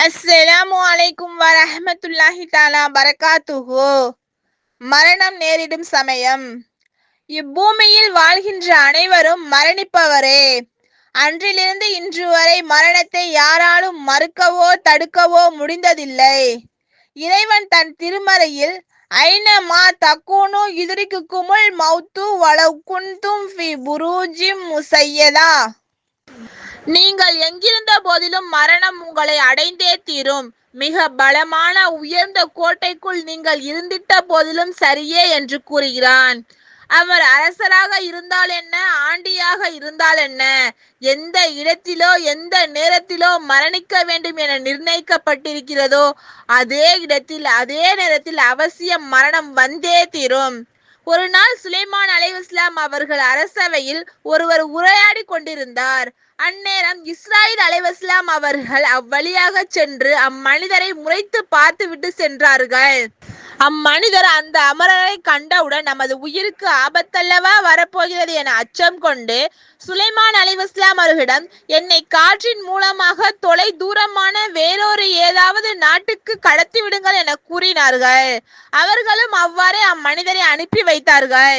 அஸ்ஸலாமு அலைக்கும் வரஹ்மத்துல்லாஹி தஆலா பரகாத்துஹு. மரணம் நேரிடும் சமயம். இப்பூமியில் வாழ்கின்ற அனைவரும் மரணிப்பவரே. அன்றிலிருந்து இன்று வரை மரணத்தை யாராலும் மறுக்கவோ தடுக்கவோ முடிந்ததில்லை. இறைவன் தன் திருமறையில் ஐனமா தக்கூனு யுத்ரிக்குமுல் மௌத்து வலவ் குன்தும் ஃபி புரூஜிம் முஸய்யதா. நீங்கள் எங்கிருந்த போதிலும் மரணம் உங்களை அடைந்தே தீரும். மிக பலமான உயர்ந்த கோட்டைக்குள் நீங்கள் இருந்திட்ட போதிலும் சரியே என்று கூறுகிறான். அவர் அரசராக இருந்தால் என்ன, ஆண்டியாக இருந்தால் என்ன, எந்த இடத்திலோ எந்த நேரத்திலோ மரணிக்க வேண்டும் என நிர்ணயிக்கப்பட்டிருக்கிறதோ அதே இடத்தில் அதே நேரத்தில் அவசியம் மரணம் வந்தே தீரும். ஒரு நாள் சுலைமான் அலைஹிஸ்ஸலாம் அவர்கள் அரசவையில் ஒருவர் உரையாடி கொண்டிருந்தார். அந்நேரம் இஸ்ராயில் அலைஹிஸ்ஸலாம் அவர்கள் அவ்வழியாக சென்று அம்மனிதரை முறைத்து பார்த்துவிட்டு சென்றார்கள். அம்மனிதர் அந்த அமரரை கண்டவுடன் நமது உயிருக்கு ஆபத்தல்லவா வரப்போகிறது என அச்சம் கொண்டு சுலைமான் அலைஹிஸ்ஸலாம் அவர்களிடம், என்னை காற்றின் மூலமாக தொலை தூரமான வேறொரு ஏதாவது நாட்டுக்கு கடத்தி விடுங்கள் என கூறினார்கள். அவர்களும் அவ்வாறே அம்மனிதரை அனுப்பி வைத்தார்கள்.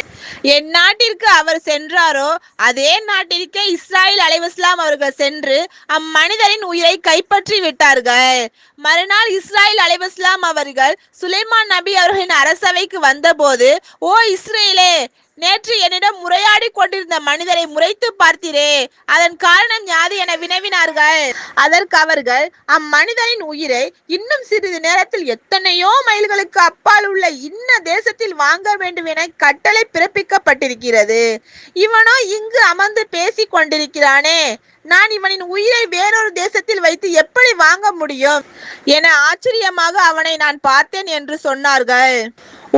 என் நாட்டிற்கு அவர் சென்றாரோ அதே நாட்டிற்கே இஸ்ராயில் அலைஹிஸ்ஸலாம் அவர்கள் சென்று அம்மனிதரின் உயிரை கைப்பற்றி விட்டார்கள். மறுநாள் இஸ்ராயில் அலைஹிஸ்ஸலாம் அவர்கள் சுலைமான் நபி அவர்களின் அரசவைக்கு வந்தபோது, ஓ இஸ்ரேலே, நேற்று என்னிடம் முறையாடி கொண்டிருந்த மனிதரை முறைத்து பார்த்தீரே, அதன் காரணம் யாது என வினவினார்கள். அதற்கு அவர்கள், அம்மனிதரின் உயிரை இன்னும் சிறிது நேரத்தில் எத்தனையோ மைல்களுக்கு அப்பால் உள்ள இன்ன தேசத்தில் வாங்க வேண்டும் என கட்டளை பிறப்பிக்கப்பட்டிருக்கிறது. இவனோ இங்கு அமர்ந்து பேசிக் கொண்டிருக்கிறானே, நான் இவனின் உயிரை வேறொரு தேசத்தில் வைத்து எப்படி வாங்க முடியும் என ஆச்சரியமாக அவனை நான் பார்த்தேன் என்று சொன்னார்கள்.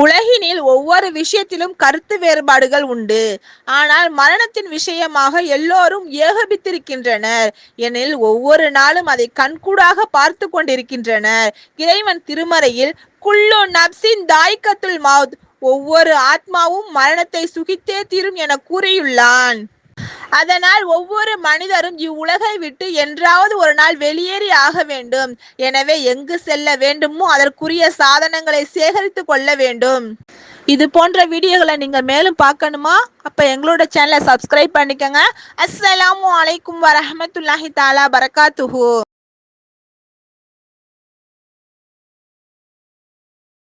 உலகினில் ஒவ்வொரு விஷயத்திலும் கருத்து வேறுபாடுகள் உண்டு. ஆனால் மரணத்தின் விஷயமாக எல்லோரும் ஏகபித்திருக்கின்றனர் எனில் ஒவ்வொரு நாளும் அதை கண்கூடாக பார்த்து கொண்டிருக்கின்றனர். இறைவன் திருமறையில் குல்லு நப்சின் தாயிகத்துல் மௌத், ஒவ்வொரு ஆத்மாவும் மரணத்தை சுகித்தே தீரும் என கூறியுள்ளான். அதனால் ஒவ்வொரு மனிதரும் இவ்வுலகை விட்டு என்றாவது ஒரு நாள் வெளியேறி ஆக வேண்டும். எனவே எங்கு செல்ல வேண்டுமோ அதற்குரிய சாதனங்களை சேகரித்து கொள்ள வேண்டும். இது போன்ற வீடியோகளை நீங்க மேலும் பார்க்கணுமா? அப்ப எங்களோட சேனலை சப்ஸ்கிரைப் பண்ணிக்கங்க. அஸ்ஸலாமு அலைக்கும் வரஹ்மத்துல்லாஹி தஆலா பரகாத்துஹு.